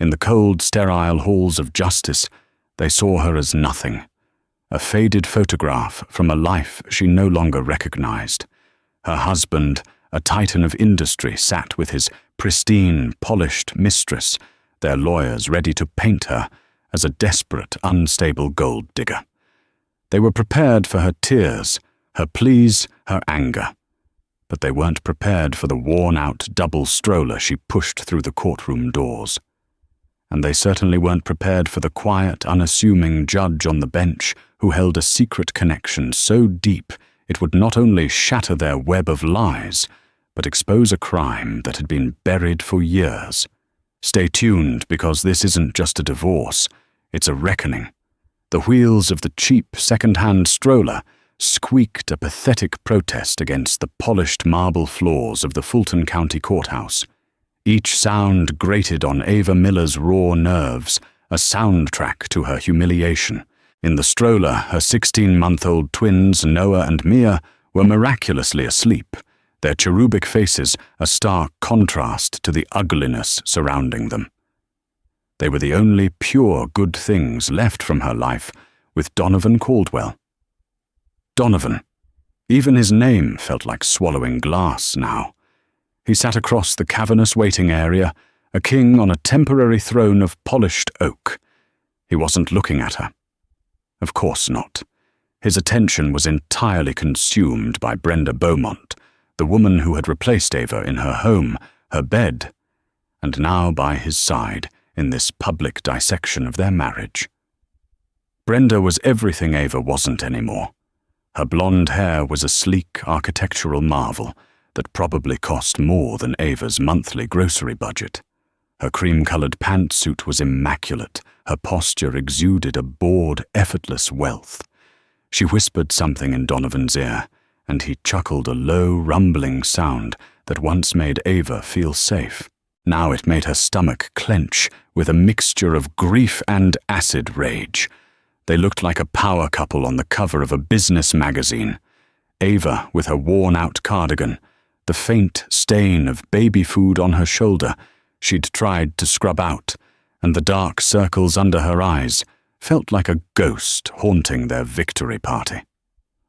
In the cold, sterile halls of justice, they saw her as nothing, a faded photograph from a life she no longer recognized. Her husband, a titan of industry, sat with his pristine, polished mistress, their lawyers ready to paint her as a desperate, unstable gold digger. They were prepared for her tears, her pleas, her anger, but they weren't prepared for the worn-out double stroller she pushed through the courtroom doors. And they certainly weren't prepared for the quiet, unassuming judge on the bench who held a secret connection so deep it would not only shatter their web of lies, but expose a crime that had been buried for years. Stay tuned, because this isn't just a divorce, it's a reckoning. The wheels of the cheap second-hand stroller squeaked a pathetic protest against the polished marble floors of the Fulton County Courthouse. Each sound grated on Ava Miller's raw nerves, a soundtrack to her humiliation. In the stroller, her 16-month-old twins, Noah and Mia, were miraculously asleep, their cherubic faces a stark contrast to the ugliness surrounding them. They were the only pure good things left from her life with Donovan Caldwell. Donovan. Even his name felt like swallowing glass now. He sat across the cavernous waiting area, a king on a temporary throne of polished oak. He wasn't looking at her. Of course not. His attention was entirely consumed by Brenda Beaumont, the woman who had replaced Ava in her home, her bed, and now by his side in this public dissection of their marriage. Brenda was everything Ava wasn't anymore. Her blonde hair was a sleek architectural marvel that probably cost more than Ava's monthly grocery budget. Her cream-colored pantsuit was immaculate. Her posture exuded a bored, effortless wealth. She whispered something in Donovan's ear, and he chuckled a low, rumbling sound that once made Ava feel safe. Now it made her stomach clench with a mixture of grief and acid rage. They looked like a power couple on the cover of a business magazine. Ava with her worn-out cardigan, the faint stain of baby food on her shoulder she'd tried to scrub out, and the dark circles under her eyes felt like a ghost haunting their victory party.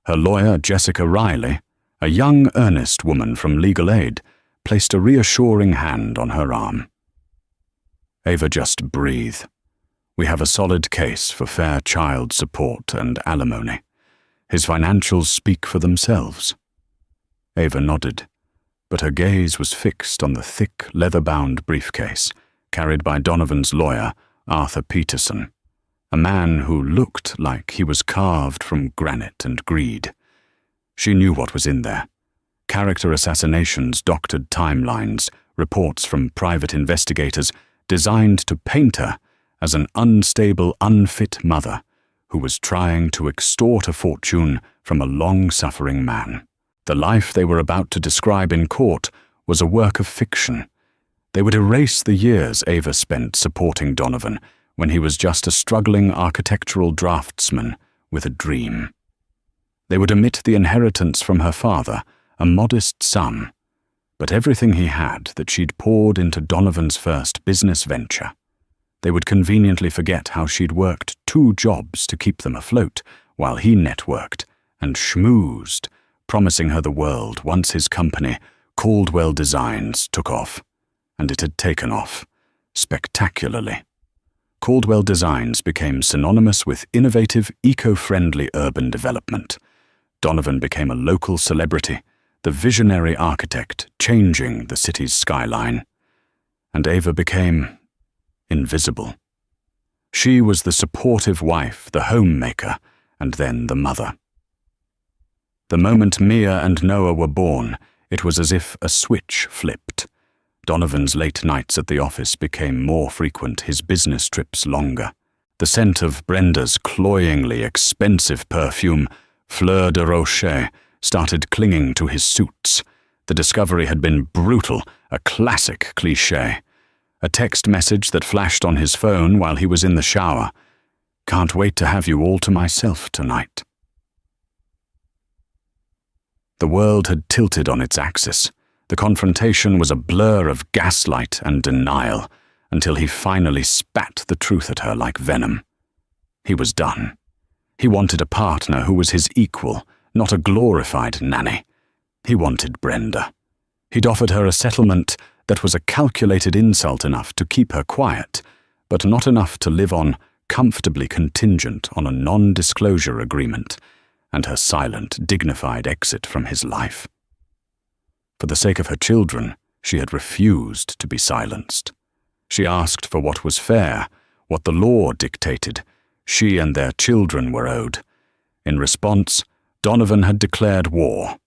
Her lawyer, Jessica Riley, a young, earnest woman from legal aid, placed a reassuring hand on her arm. Ava, just breathe. We have a solid case for fair child support and alimony. His financials speak for themselves. Ava nodded, but her gaze was fixed on the thick, leather-bound briefcase carried by Donovan's lawyer, Arthur Peterson, a man who looked like he was carved from granite and greed. She knew what was in there. Character assassinations, doctored timelines, reports from private investigators designed to paint her as an unstable, unfit mother who was trying to extort a fortune from a long-suffering man. The life they were about to describe in court was a work of fiction. They would erase the years Ava spent supporting Donovan when he was just a struggling architectural draftsman with a dream. They would omit the inheritance from her father, a modest sum, but everything he had that she'd poured into Donovan's first business venture. They would conveniently forget how she'd worked 2 jobs to keep them afloat while he networked and schmoozed, promising her the world once his company, Caldwell Designs, took off. And it had taken off, spectacularly. Caldwell Designs became synonymous with innovative, eco-friendly urban development. Donovan became a local celebrity, the visionary architect changing the city's skyline. And Ava became invisible. She was the supportive wife, the homemaker, and then the mother. The moment Mia and Noah were born, it was as if a switch flipped. Donovan's late nights at the office became more frequent, his business trips longer. The scent of Brenda's cloyingly expensive perfume, Fleur de Rocher, started clinging to his suits. The discovery had been brutal, a classic cliché. A text message that flashed on his phone while he was in the shower. Can't wait to have you all to myself tonight. The world had tilted on its axis. The confrontation was a blur of gaslight and denial, until he finally spat the truth at her like venom. He was done. He wanted a partner who was his equal, not a glorified nanny. He wanted Brenda. He'd offered her a settlement that was a calculated insult enough to keep her quiet, but not enough to live on comfortably contingent on a non-disclosure agreement and her silent, dignified exit from his life. For the sake of her children, she had refused to be silenced. She asked for what was fair, what the law dictated, she and their children were owed. In response, Donovan had declared war.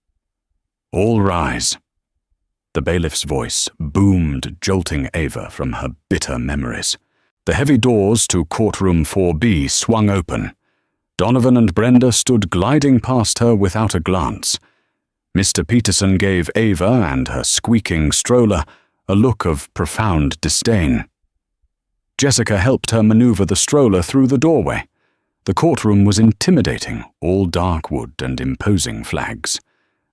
"All rise." The bailiff's voice boomed, jolting Ava from her bitter memories. The heavy doors to courtroom 4B swung open. Donovan and Brenda stood gliding past her without a glance. Mr. Peterson gave Ava and her squeaking stroller a look of profound disdain. Jessica helped her maneuver the stroller through the doorway. The courtroom was intimidating, all dark wood and imposing flags.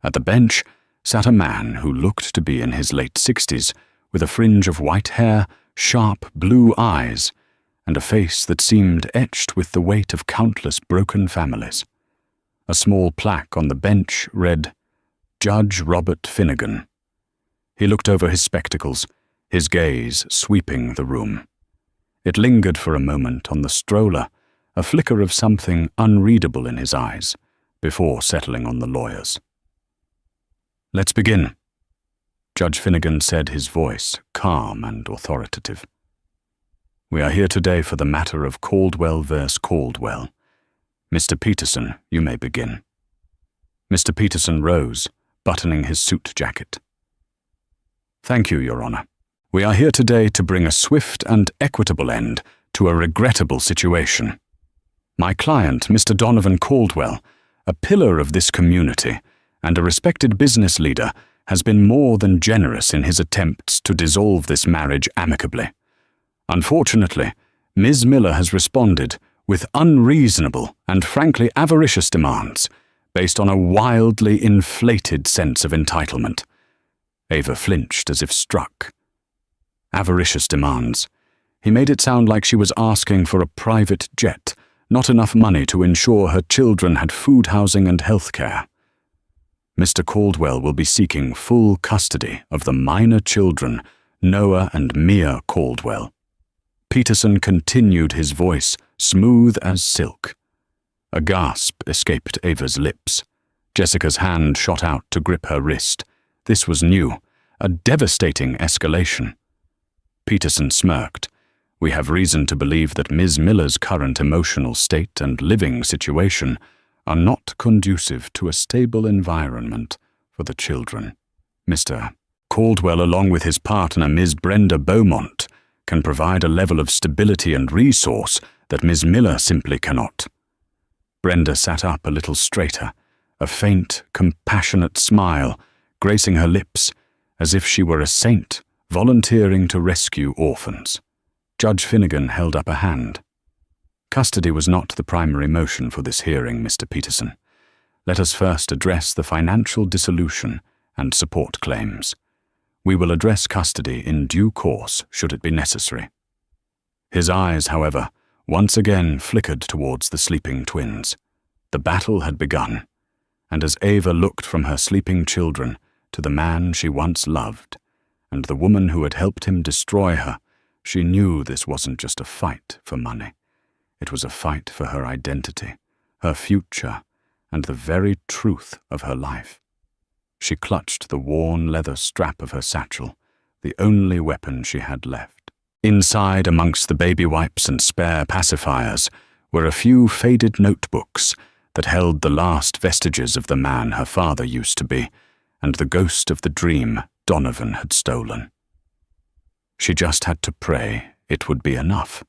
At the bench sat a man who looked to be in his late 60s, with a fringe of white hair, sharp blue eyes, and a face that seemed etched with the weight of countless broken families. A small plaque on the bench read, "Judge Robert Finnegan." He looked over his spectacles, his gaze sweeping the room. It lingered for a moment on the stroller, a flicker of something unreadable in his eyes, before settling on the lawyers. "Let's begin," Judge Finnegan said, his voice calm and authoritative. "We are here today for the matter of Caldwell vs. Caldwell. Mr. Peterson, you may begin." Mr. Peterson rose, buttoning his suit jacket. "Thank you, Your Honor. We are here today to bring a swift and equitable end to a regrettable situation. My client, Mr. Donovan Caldwell, a pillar of this community and a respected business leader, has been more than generous in his attempts to dissolve this marriage amicably. Unfortunately, Ms. Miller has responded with unreasonable and frankly avaricious demands based on a wildly inflated sense of entitlement." Ava flinched as if struck. Avaricious demands. He made it sound like she was asking for a private jet, not enough money to ensure her children had food, housing, and health care. Mr. Caldwell will be seeking full custody of the minor children, Noah and Mia Caldwell. Peterson continued, his voice smooth as silk. A gasp escaped Ava's lips. Jessica's hand shot out to grip her wrist. This was new, a devastating escalation. Peterson smirked. "We have reason to believe that Ms. Miller's current emotional state and living situation are not conducive to a stable environment for the children. Mr. Caldwell, along with his partner, Ms. Brenda Beaumont, can provide a level of stability and resource that Ms. Miller simply cannot." Brenda sat up a little straighter, a faint, compassionate smile gracing her lips, as if she were a saint volunteering to rescue orphans. Judge Finnegan held up a hand. "Custody was not the primary motion for this hearing, Mr. Peterson. Let us first address the financial dissolution and support claims. We will address custody in due course should it be necessary." His eyes, however, once again flickered towards the sleeping twins. The battle had begun, and as Ava looked from her sleeping children to the man she once loved, and the woman who had helped him destroy her, she knew this wasn't just a fight for money. It was a fight for her identity, her future, and the very truth of her life. She clutched the worn leather strap of her satchel, the only weapon she had left. Inside, amongst the baby wipes and spare pacifiers, were a few faded notebooks that held the last vestiges of the man her father used to be, and the ghost of the dream Donovan had stolen. She just had to pray it would be enough.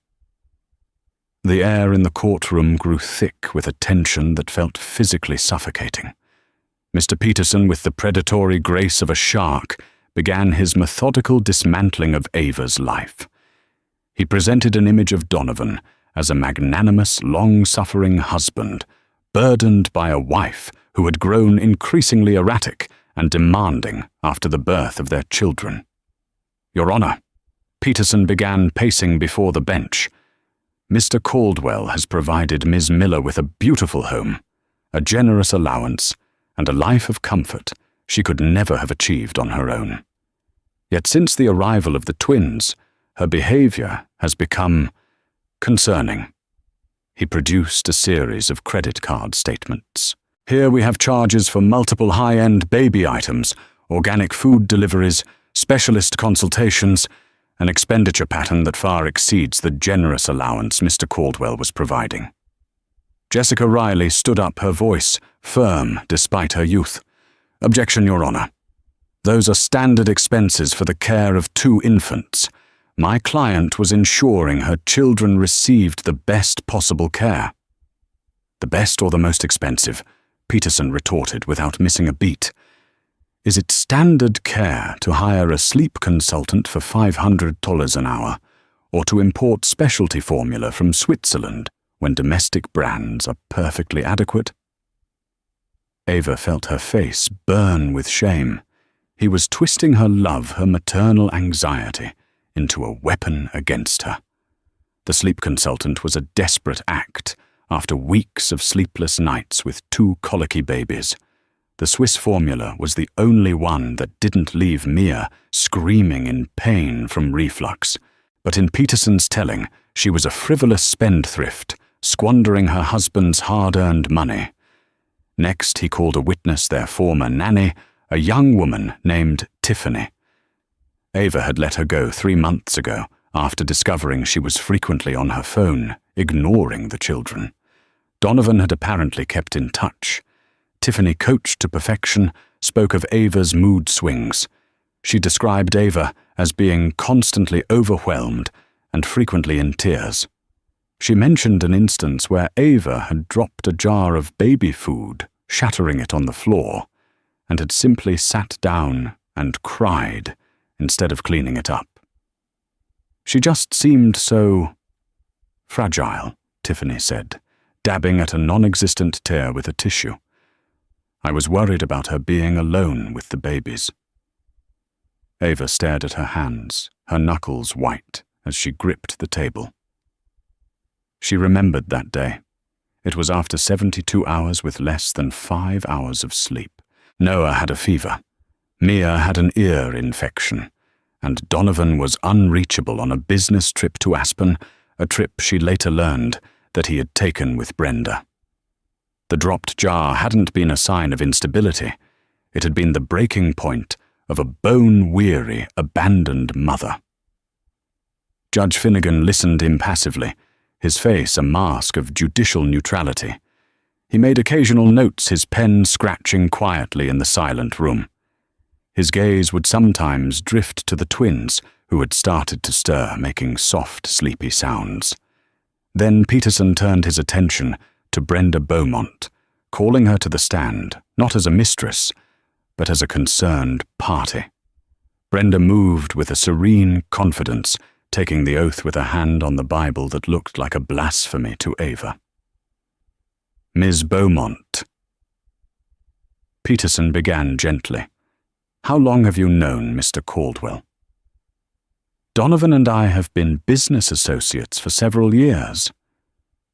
The air in the courtroom grew thick with a tension that felt physically suffocating. Mr. Peterson, with the predatory grace of a shark, began his methodical dismantling of Ava's life. He presented an image of Donovan as a magnanimous, long-suffering husband, burdened by a wife who had grown increasingly erratic and demanding after the birth of their children. "Your Honor," Peterson began pacing before the bench. Mr. Caldwell has provided Miss Miller with a beautiful home, a generous allowance, and a life of comfort she could never have achieved on her own. Yet since the arrival of the twins, her behavior has become concerning. He produced a series of credit card statements. Here we have charges for multiple high-end baby items, organic food deliveries, specialist consultations, an expenditure pattern that far exceeds the generous allowance Mr. Caldwell was providing. Jessica Riley stood up, her voice firm despite her youth. "Objection, Your Honor. Those are standard expenses for the care of 2 infants. My client was ensuring her children received the best possible care." "The best or the most expensive?" Peterson retorted without missing a beat. "Is it standard care to hire a sleep consultant for $500 an hour, or to import specialty formula from Switzerland when domestic brands are perfectly adequate?" Ava felt her face burn with shame. He was twisting her love, her maternal anxiety, into a weapon against her. The sleep consultant was a desperate act after weeks of sleepless nights with 2 colicky babies. The Swiss formula was the only one that didn't leave Mia screaming in pain from reflux. But in Peterson's telling, she was a frivolous spendthrift, squandering her husband's hard-earned money. Next, he called a witness their former nanny, a young woman named Tiffany. Ava had let her go 3 months ago after discovering she was frequently on her phone, ignoring the children. Donovan had apparently kept in touch. Tiffany, coached to perfection, spoke of Ava's mood swings. She described Ava as being constantly overwhelmed and frequently in tears. She mentioned an instance where Ava had dropped a jar of baby food, shattering it on the floor, and had simply sat down and cried instead of cleaning it up. She just seemed so fragile, Tiffany said, dabbing at a non-existent tear with a tissue. I was worried about her being alone with the babies. Ava stared at her hands, her knuckles white, as she gripped the table. She remembered that day. It was after 72 hours with less than 5 hours of sleep. Noah had a fever. Mia had an ear infection. And Donovan was unreachable on a business trip to Aspen, a trip she later learned that he had taken with Brenda. The dropped jar hadn't been a sign of instability. It had been the breaking point of a bone-weary, abandoned mother. Judge Finnegan listened impassively, his face a mask of judicial neutrality. He made occasional notes, his pen scratching quietly in the silent room. His gaze would sometimes drift to the twins, who had started to stir, making soft, sleepy sounds. Then Peterson turned his attention to Brenda Beaumont, calling her to the stand, not as a mistress, but as a concerned party. Brenda moved with a serene confidence, taking the oath with a hand on the Bible that looked like a blasphemy to Ava. "Ms. Beaumont." Peterson began gently. "How long have you known Mr. Caldwell?" "Donovan and I have been business associates for several years,"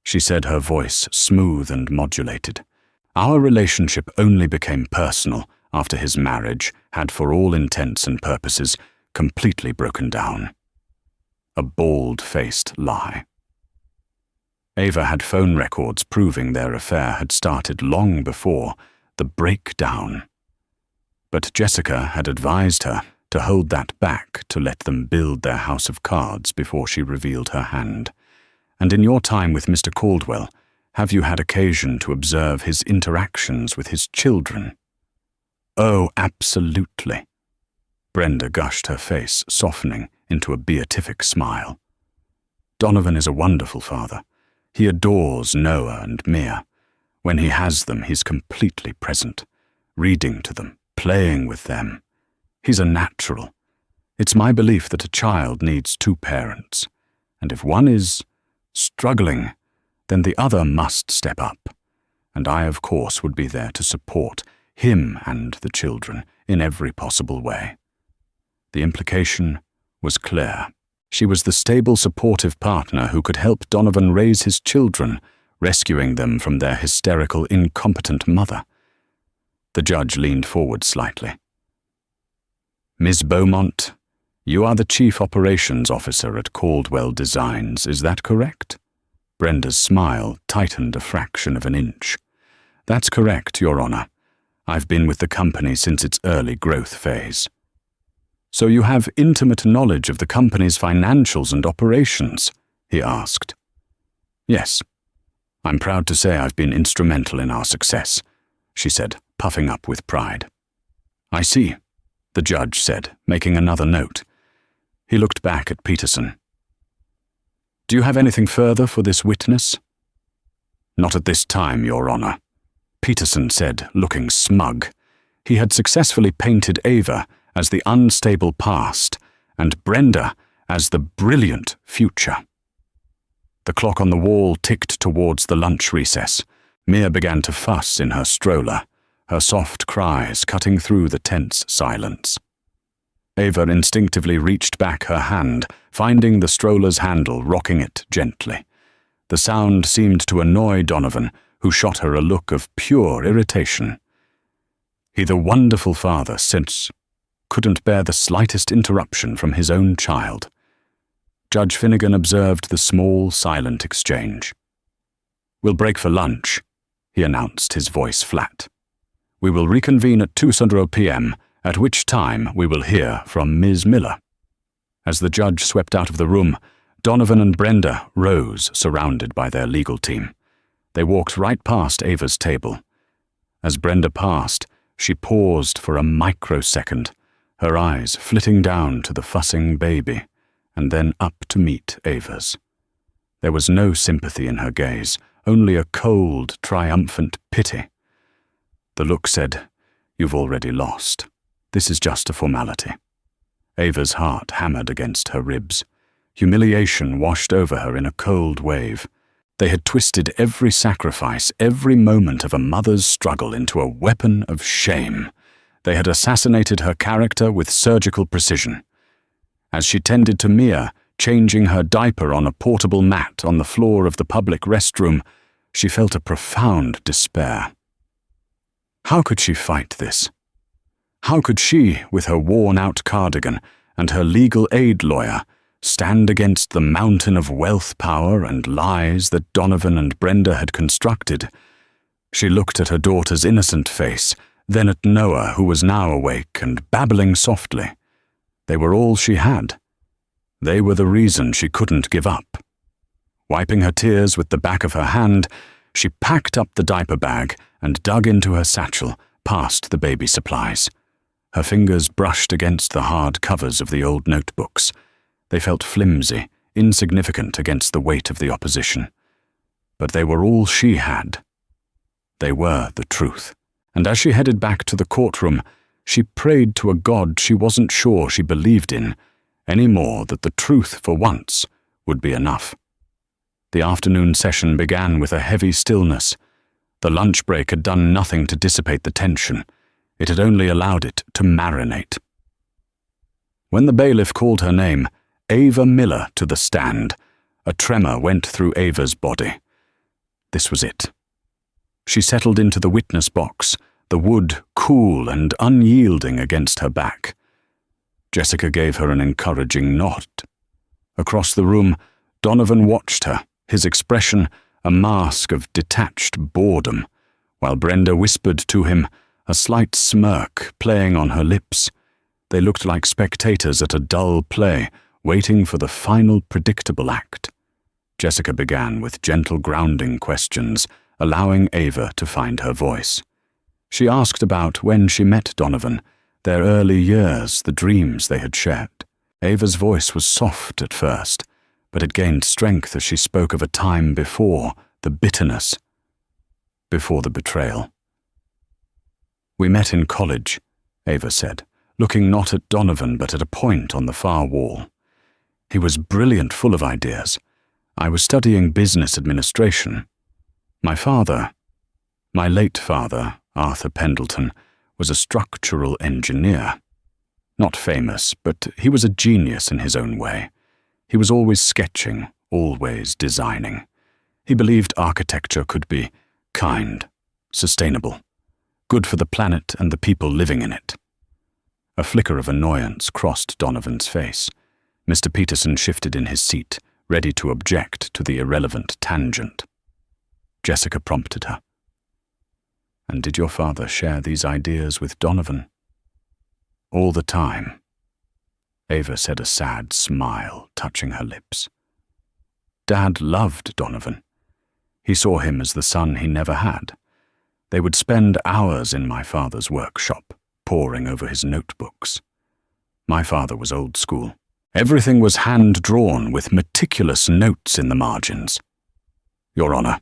she said, her voice smooth and modulated. "Our relationship only became personal after his marriage had, for all intents and purposes, completely broken down." A bald-faced lie. Ava had phone records proving their affair had started long before the breakdown. But Jessica had advised her to hold that back, to let them build their house of cards before she revealed her hand. "And in your time with Mr. Caldwell, have you had occasion to observe his interactions with his children?" "Oh, absolutely." Brenda gushed, her face softening into a beatific smile. "Donovan is a wonderful father. He adores Noah and Mia. When he has them, he's completely present, reading to them, playing with them. He's a natural. It's my belief that a child needs 2 parents, and if one is struggling, then the other must step up. And I, of course, would be there to support him and the children in every possible way." The implication was clear. She was the stable, supportive partner who could help Donovan raise his children, rescuing them from their hysterical, incompetent mother. The judge leaned forward slightly. "Miss Beaumont, you are the Chief Operations Officer at Caldwell Designs, is that correct?" Brenda's smile tightened a fraction of an inch. "That's correct, Your Honor. I've been with the company since its early growth phase." "So you have intimate knowledge of the company's financials and operations?" he asked. "Yes. I'm proud to say I've been instrumental in our success," she said, puffing up with pride. "I see," the judge said, making another note. He looked back at Peterson. "Do you have anything further for this witness?" "Not at this time, Your Honor," Peterson said, looking smug. He had successfully painted Ava as the unstable past and Brenda as the brilliant future. The clock on the wall ticked towards the lunch recess. Mia began to fuss in her stroller, her soft cries cutting through the tense silence. Ava instinctively reached back her hand, finding the stroller's handle, rocking it gently. The sound seemed to annoy Donovan, who shot her a look of pure irritation. He, the wonderful father, couldn't bear the slightest interruption from his own child. Judge Finnegan observed the small, silent exchange. "We'll break for lunch," he announced, his voice flat. "We will reconvene at 2:00 p.m., at which time we will hear from Ms. Miller." As the judge swept out of the room, Donovan and Brenda rose, surrounded by their legal team. They walked right past Ava's table. As Brenda passed, she paused for a microsecond, her eyes flitting down to the fussing baby, and then up to meet Ava's. There was no sympathy in her gaze, only a cold, triumphant pity. The look said, "You've already lost. This is just a formality." Ava's heart hammered against her ribs. Humiliation washed over her in a cold wave. They had twisted every sacrifice, every moment of a mother's struggle into a weapon of shame. They had assassinated her character with surgical precision. As she tended to Mia, changing her diaper on a portable mat on the floor of the public restroom, she felt a profound despair. How could she fight this? How could she, with her worn-out cardigan and her legal aid lawyer, stand against the mountain of wealth, power, and lies that Donovan and Brenda had constructed? She looked at her daughter's innocent face, then at Noah, who was now awake and babbling softly. They were all she had. They were the reason she couldn't give up. Wiping her tears with the back of her hand, she packed up the diaper bag and dug into her satchel, past the baby supplies. Her fingers brushed against the hard covers of the old notebooks. They felt flimsy, insignificant against the weight of the opposition. But they were all she had. They were the truth. And as she headed back to the courtroom, she prayed to a God she wasn't sure she believed in, any more that the truth, for once, would be enough. The afternoon session began with a heavy stillness. The lunch break had done nothing to dissipate the tension. It had only allowed it to marinate. When the bailiff called her name, Ava Miller, to the stand, a tremor went through Ava's body. This was it. She settled into the witness box, the wood cool and unyielding against her back. Jessica gave her an encouraging nod. Across the room, Donovan watched her, his expression a mask of detached boredom, while Brenda whispered to him, a slight smirk playing on her lips. They looked like spectators at a dull play, waiting for the final predictable act. Jessica began with gentle grounding questions, allowing Ava to find her voice. She asked about when she met Donovan, their early years, the dreams they had shared. Ava's voice was soft at first, but it gained strength as she spoke of a time before the bitterness, before the betrayal. "We met in college," Ava said, looking not at Donovan but at a point on the far wall. "He was brilliant, full of ideas. I was studying business administration. My late father, Arthur Pendleton, was a structural engineer. Not famous, but he was a genius in his own way. He was always sketching, always designing. He believed architecture could be kind, sustainable, good for the planet and the people living in it. A flicker of annoyance crossed Donovan's face. Mr. Peterson shifted in his seat, ready to object to the irrelevant tangent. Jessica prompted her. "And did your father share these ideas with Donovan?" "All the time." Ava said, a sad smile touching her lips. Dad loved Donovan. He saw him as the son he never had. They would spend hours in my father's workshop, poring over his notebooks. My father was old school. Everything was hand-drawn with meticulous notes in the margins. "Your Honor,"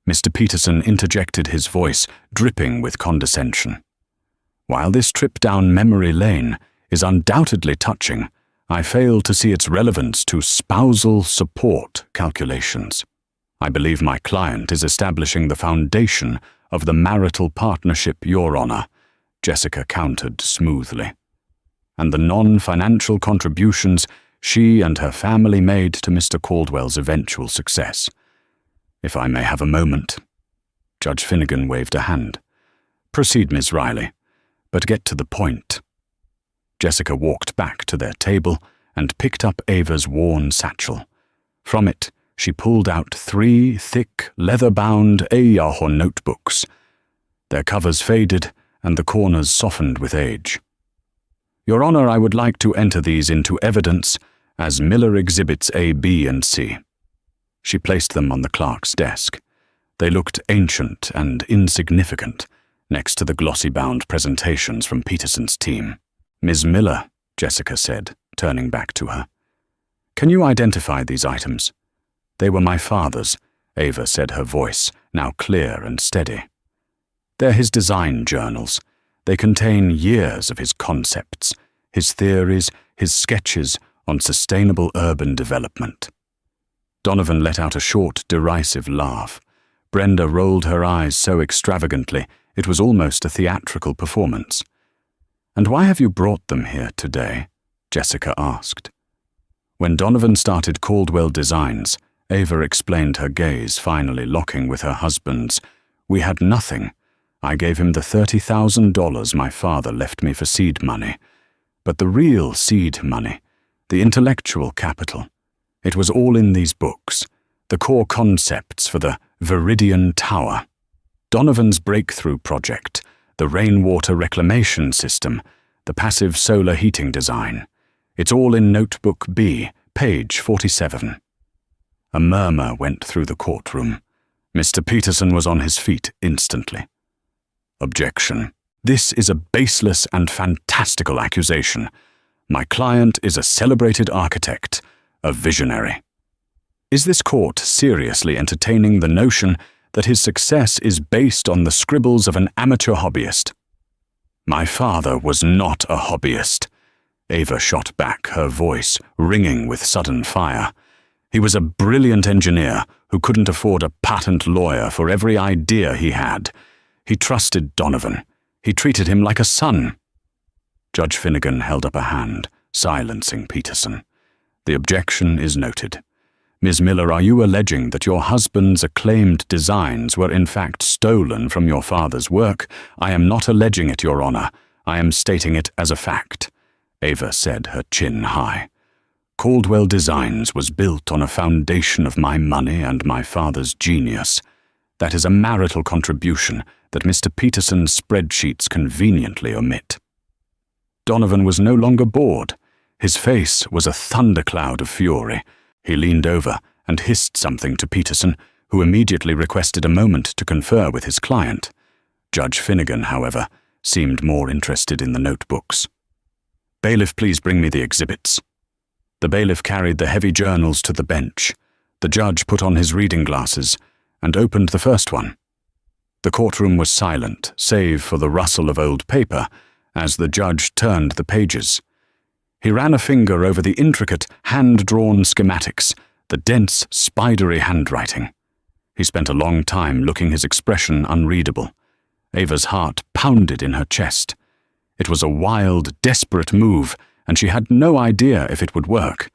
Mr. Peterson interjected, his voice dripping with condescension. "While this trip down memory lane is undoubtedly touching, I fail to see its relevance to spousal support calculations. I believe my client is establishing the foundation of the marital partnership, Your Honor," Jessica countered smoothly, "and the non-financial contributions she and her family made to Mr. Caldwell's eventual success. If I may have a moment." Judge Finnegan waved a hand. "Proceed, Ms. Riley, but get to the point." Jessica walked back to their table and picked up Ava's worn satchel. From it, she pulled out 3 thick, leather-bound Ayaho notebooks. Their covers faded and the corners softened with age. "Your Honor, I would like to enter these into evidence as Miller Exhibits A, B, and C." She placed them on the clerk's desk. They looked ancient and insignificant next to the glossy-bound presentations from Peterson's team. "Ms. Miller," Jessica said, turning back to her, "can you identify these items?" "They were my father's," Ava said, her voice now clear and steady. "They're his design journals. They contain years of his concepts, his theories, his sketches on sustainable urban development." Donovan let out a short, derisive laugh. Brenda rolled her eyes so extravagantly it was almost a theatrical performance. "And why have you brought them here today?" Jessica asked. When Donovan started Caldwell Designs, Ava explained, her gaze finally locking with her husband's. "We had nothing. I gave him the $30,000 my father left me for seed money. But the real seed money, the intellectual capital, it was all in these books, the core concepts for the Viridian Tower, Donovan's breakthrough project, the rainwater reclamation system, the passive solar heating design. It's all in Notebook B, page 47. A murmur went through the courtroom. Mr. Peterson was on his feet instantly. "Objection. This is a baseless and fantastical accusation. My client is a celebrated architect, a visionary. Is this court seriously entertaining the notion that his success is based on the scribbles of an amateur hobbyist?" "My father was not a hobbyist," Ava shot back, her voice ringing with sudden fire. "He was a brilliant engineer who couldn't afford a patent lawyer for every idea he had. He trusted Donovan. He treated him like a son." Judge Finnegan held up a hand, silencing Peterson. "The objection is noted. Ms. Miller, are you alleging that your husband's acclaimed designs were in fact stolen from your father's work?" "I am not alleging it, Your Honor. I am stating it as a fact," Ava said, her chin high. "Caldwell Designs was built on a foundation of my money and my father's genius. That is a marital contribution that Mr. Peterson's spreadsheets conveniently omit." Donovan was no longer bored. His face was a thundercloud of fury. He leaned over and hissed something to Peterson, who immediately requested a moment to confer with his client. Judge Finnegan, however, seemed more interested in the notebooks. "Bailiff, please bring me the exhibits." The bailiff carried the heavy journals to the bench. The judge put on his reading glasses and opened the first one. The courtroom was silent, save for the rustle of old paper, as the judge turned the pages. He ran a finger over the intricate, hand-drawn schematics, the dense, spidery handwriting. He spent a long time looking his expression unreadable. Ava's heart pounded in her chest. It was a wild, desperate move, and she had no idea if it would work.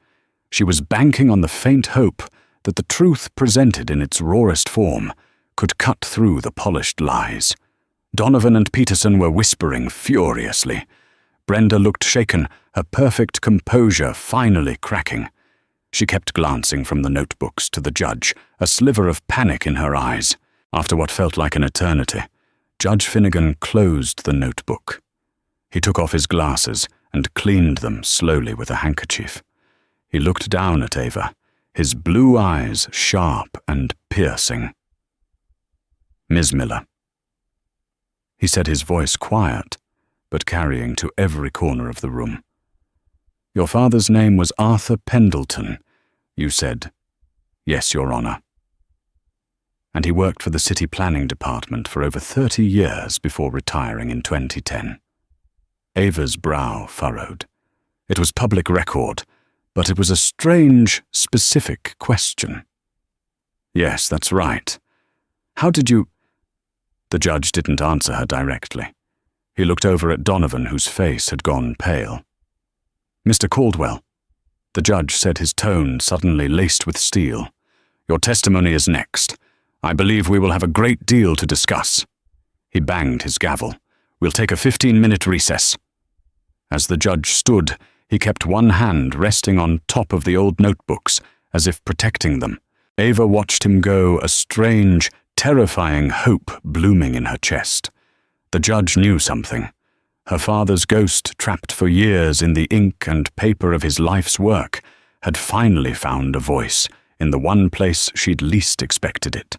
She was banking on the faint hope that the truth presented in its rawest form could cut through the polished lies. Donovan and Peterson were whispering furiously. Brenda looked shaken, her perfect composure finally cracking. She kept glancing from the notebooks to the judge, a sliver of panic in her eyes. After what felt like an eternity, Judge Finnegan closed the notebook. He took off his glasses and cleaned them slowly with a handkerchief. He looked down at Ava, his blue eyes sharp and piercing. "Ms. Miller." He said, his voice quiet, but carrying to every corner of the room. "Your father's name was Arthur Pendleton, you said." "Yes, Your Honor." "And he worked for the City Planning Department for over 30 years before retiring in 2010. Ava's brow furrowed. It was public record, but it was a strange, specific question. "Yes, that's right. How did you—" The judge didn't answer her directly. He looked over at Donovan, whose face had gone pale. "Mr. Caldwell," the judge said, his tone suddenly laced with steel, "your testimony is next. I believe we will have a great deal to discuss." He banged his gavel. "We'll take a 15-minute recess." As the judge stood, he kept one hand resting on top of the old notebooks, as if protecting them. Ava watched him go, a strange, terrifying hope blooming in her chest. The judge knew something. Her father's ghost, trapped for years in the ink and paper of his life's work, had finally found a voice in the one place she'd least expected it.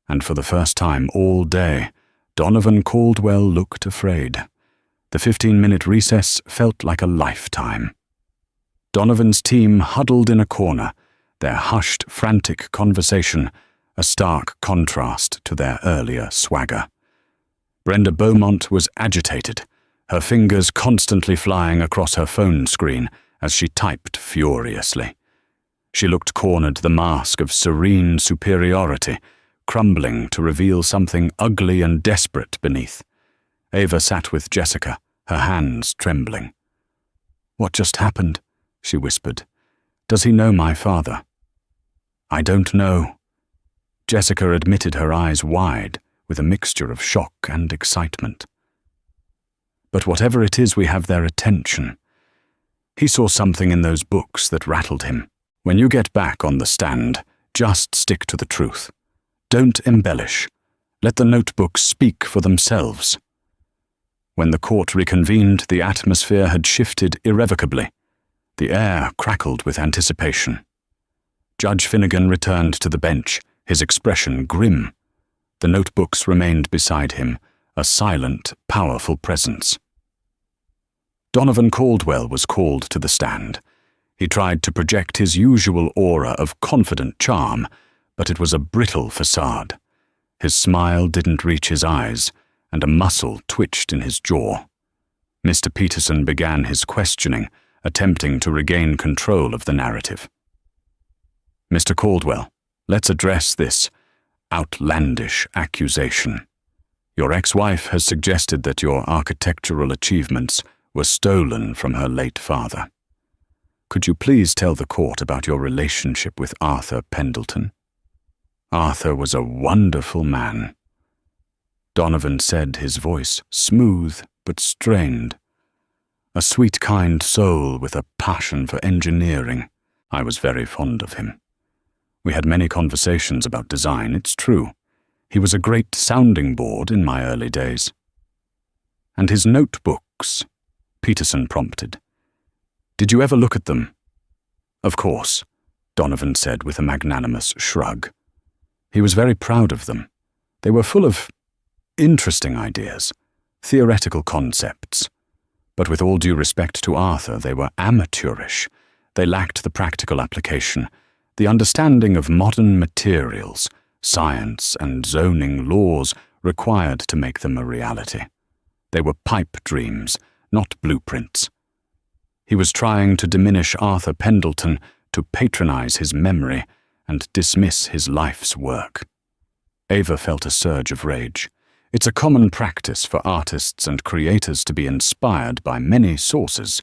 And for the first time all day, Donovan Caldwell looked afraid. The 15-minute recess felt like a lifetime. Donovan's team huddled in a corner, their hushed, frantic conversation a stark contrast to their earlier swagger. Brenda Beaumont was agitated, her fingers constantly flying across her phone screen as she typed furiously. She looked cornered, the mask of serene superiority crumbling to reveal something ugly and desperate beneath. Ava sat with Jessica, her hands trembling. "What just happened?" she whispered. "Does he know my father?" "I don't know." Jessica admitted, her eyes wide with a mixture of shock and excitement. "But whatever it is, we have their attention. He saw something in those books that rattled him. When you get back on the stand, just stick to the truth. Don't embellish. Let the notebooks speak for themselves." When the court reconvened, the atmosphere had shifted irrevocably. The air crackled with anticipation. Judge Finnegan returned to the bench, his expression grim. The notebooks remained beside him, a silent, powerful presence. Donovan Caldwell was called to the stand. He tried to project his usual aura of confident charm, but it was a brittle facade. His smile didn't reach his eyes, and a muscle twitched in his jaw. Mr. Peterson began his questioning, attempting to regain control of the narrative. "Mr. Caldwell, let's address this outlandish accusation. Your ex-wife has suggested that your architectural achievements were stolen from her late father. Could you please tell the court about your relationship with Arthur Pendleton?" "Arthur was a wonderful man," Donovan said, his voice smooth but strained. "A sweet, kind soul with a passion for engineering. I was very fond of him. We had many conversations about design, it's true. He was a great sounding board in my early days." "And his notebooks?" Peterson prompted. "Did you ever look at them?" "Of course," Donovan said with a magnanimous shrug. He was very proud of them. They were full of interesting ideas, theoretical concepts. But with all due respect to Arthur, they were amateurish. They lacked the practical application, the understanding of modern materials, science, and zoning laws required to make them a reality. They were pipe dreams, not blueprints. He was trying to diminish Arthur Pendleton, to patronize his memory, and dismiss his life's work. Ava felt a surge of rage. It's a common practice for artists and creators to be inspired by many sources.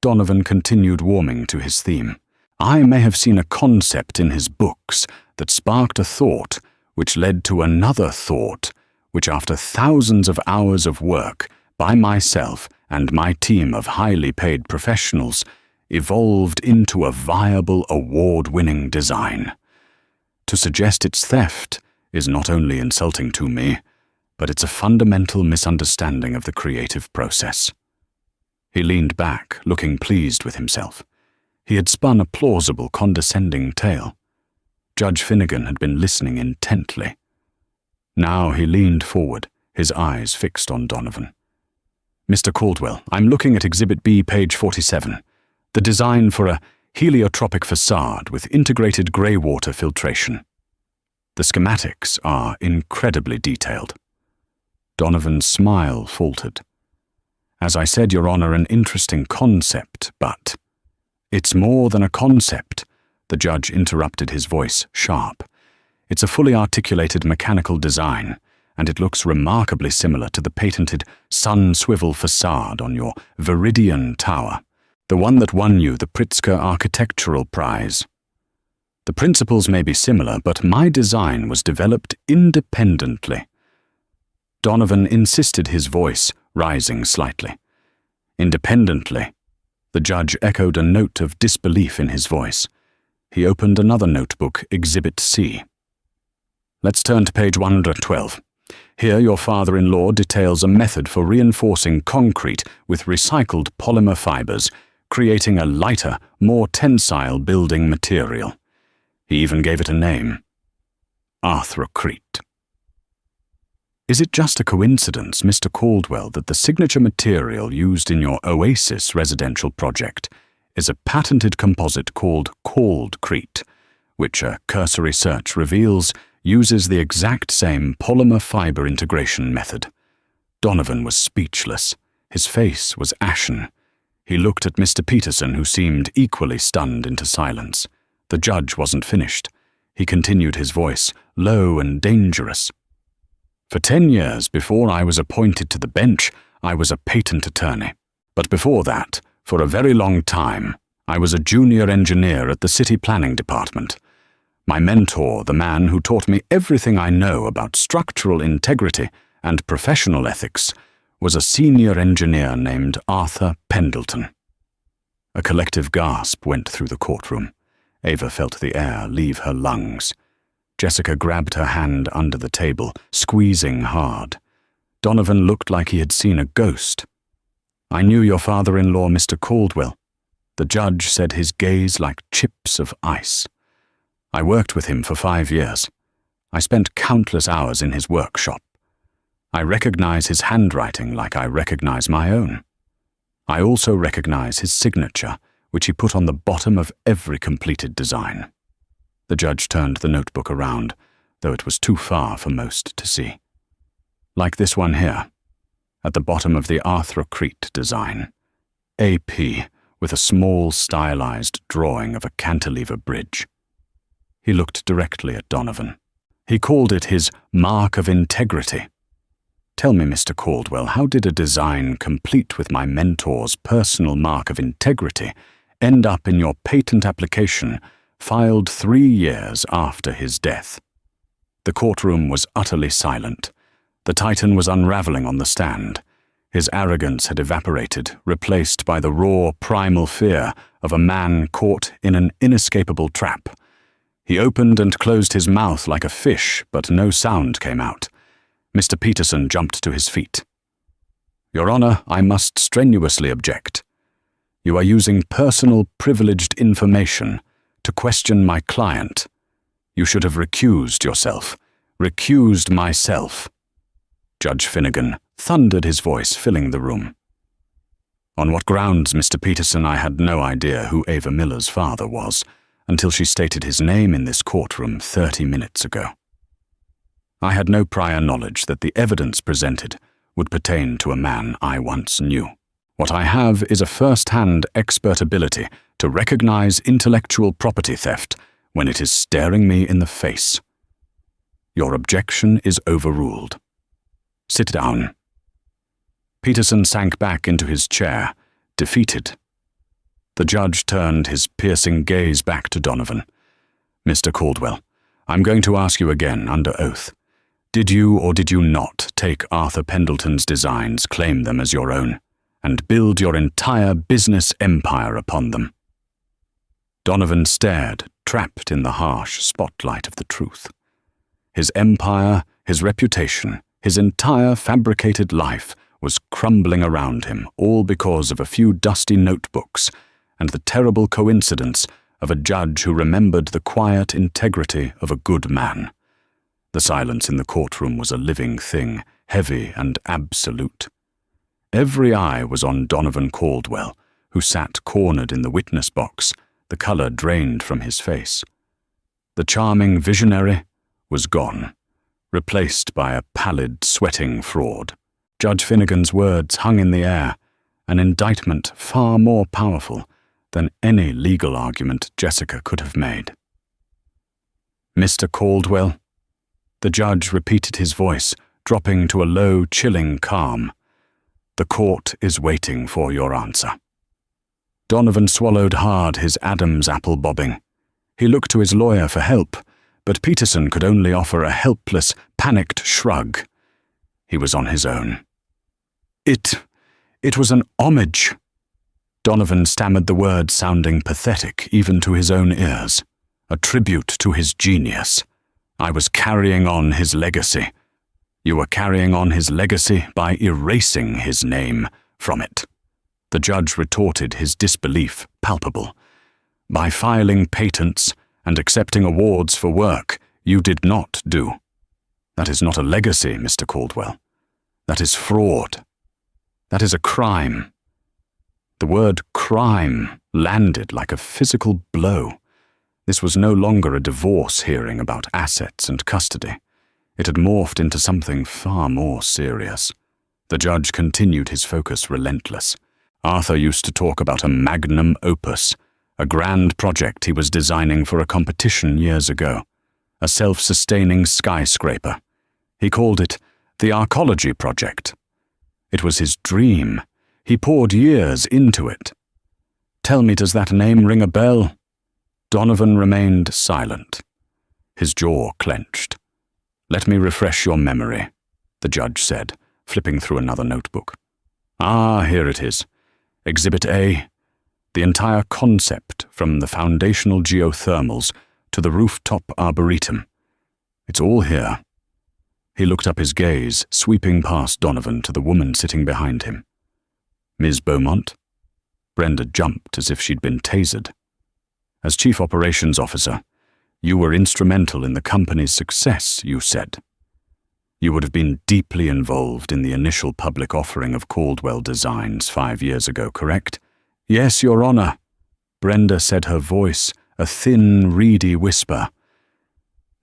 Donovan continued warming to his theme. I may have seen a concept in his books that sparked a thought, which led to another thought, which after thousands of hours of work by myself and my team of highly paid professionals evolved into a viable award-winning design. To suggest its theft is not only insulting to me, but it's a fundamental misunderstanding of the creative process. He leaned back, looking pleased with himself. He had spun a plausible, condescending tale. Judge Finnegan had been listening intently. Now he leaned forward, his eyes fixed on Donovan. "Mr. Caldwell, I'm looking at Exhibit B, page 47, the design for a heliotropic facade with integrated grey water filtration. The schematics are incredibly detailed." Donovan's smile faltered. "As I said, Your Honor, an interesting concept, but—" "It's more than a concept," the judge interrupted, his voice sharp. "It's a fully articulated mechanical design, and it looks remarkably similar to the patented sun swivel facade on your Viridian Tower, the one that won you the Pritzker Architectural Prize. The principles may be similar, but my design was developed independently." Donovan insisted, his voice rising slightly. "Independently." The judge echoed a note of disbelief in his voice. He opened another notebook, Exhibit C. "Let's turn to page 112. Here your father-in-law details a method for reinforcing concrete with recycled polymer fibers, creating a lighter, more tensile building material. He even gave it a name: Arthrocrete. Is it just a coincidence, Mr. Caldwell, that the signature material used in your Oasis residential project is a patented composite called Caldcrete, which a cursory search reveals uses the exact same polymer fiber integration method?" Donovan was speechless. His face was ashen. He looked at Mr. Peterson, who seemed equally stunned into silence. The judge wasn't finished. He continued, his voice low and dangerous. "For 10 years before I was appointed to the bench, I was a patent attorney. But before that, for a very long time, I was a junior engineer at the city planning department. My mentor, the man who taught me everything I know about structural integrity and professional ethics, was a senior engineer named Arthur Pendleton." A collective gasp went through the courtroom. Ava felt the air leave her lungs. Jessica grabbed her hand under the table, squeezing hard. Donovan looked like he had seen a ghost. "I knew your father-in-law, Mr. Caldwell." The judge said, his gaze like chips of ice. "I worked with him for 5 years. I spent countless hours in his workshop. I recognize his handwriting like I recognize my own. I also recognize his signature, which he put on the bottom of every completed design." The judge turned the notebook around, though it was too far for most to see. "Like this one here, at the bottom of the Arthrocrete design. AP, with a small stylized drawing of a cantilever bridge." He looked directly at Donovan. He called it his mark of integrity. "Tell me, Mr. Caldwell, how did a design complete with my mentor's personal mark of integrity end up in your patent application filed 3 years after his death?" The courtroom was utterly silent. The Titan was unraveling on the stand. His arrogance had evaporated, replaced by the raw, primal fear of a man caught in an inescapable trap. He opened and closed his mouth like a fish, but no sound came out. Mr. Peterson jumped to his feet. "Your Honor, I must strenuously object. You are using personal privileged information to question my client. You should have recused yourself. Recused myself." Judge Finnegan thundered, his voice filling the room. "On what grounds, Mr. Peterson? I had no idea who Ava Miller's father was until she stated his name in this courtroom 30 minutes ago. I had no prior knowledge that the evidence presented would pertain to a man I once knew. What I have is a first-hand expert ability to recognize intellectual property theft when it is staring me in the face. Your objection is overruled. Sit down." Peterson sank back into his chair, defeated. The judge turned his piercing gaze back to Donovan. "Mr. Caldwell, I'm going to ask you again under oath. Did you or did you not take Arthur Pendleton's designs, claim them as your own, and build your entire business empire upon them?" Donovan stared, trapped in the harsh spotlight of the truth. His empire, his reputation, his entire fabricated life was crumbling around him, all because of a few dusty notebooks and the terrible coincidence of a judge who remembered the quiet integrity of a good man. The silence in the courtroom was a living thing, heavy and absolute. Every eye was on Donovan Caldwell, who sat cornered in the witness box, the color drained from his face. The charming visionary was gone, replaced by a pallid, sweating fraud. Judge Finnegan's words hung in the air, an indictment far more powerful than any legal argument Jessica could have made. "Mr. Caldwell," the judge repeated his voice, dropping to a low, chilling calm, "the court is waiting for your answer." Donovan swallowed hard, his Adam's apple bobbing. He looked to his lawyer for help, but Peterson could only offer a helpless, panicked shrug. He was on his own. It was an homage." Donovan stammered the word, sounding pathetic even to his own ears. "A tribute to his genius. I was carrying on his legacy." "You were carrying on his legacy by erasing his name from it." The judge retorted, his disbelief palpable. "By filing patents and accepting awards for work you did not do. That is not a legacy, Mr. Caldwell. That is fraud. That is a crime." The word crime landed like a physical blow. This was no longer a divorce hearing about assets and custody. It had morphed into something far more serious. The judge continued, his focus relentless. Arthur used to talk about a magnum opus, a grand project he was designing for a competition years ago, a self-sustaining skyscraper. He called it the Arcology Project. It was his dream. He poured years into it. "Tell me, does that name ring a bell?" Donovan remained silent. His jaw clenched. "Let me refresh your memory," the judge said, flipping through another notebook. "Ah, here it is. Exhibit A. The entire concept, from the foundational geothermals to the rooftop arboretum. It's all here." He looked up, his gaze sweeping past Donovan to the woman sitting behind him. "Ms. Beaumont?" Brenda jumped as if she'd been tasered. "As Chief Operations Officer, you were instrumental in the company's success, you said. You would have been deeply involved in the initial public offering of Caldwell Designs 5 years ago, correct?" "Yes, Your Honor," Brenda said, her voice a thin, reedy whisper.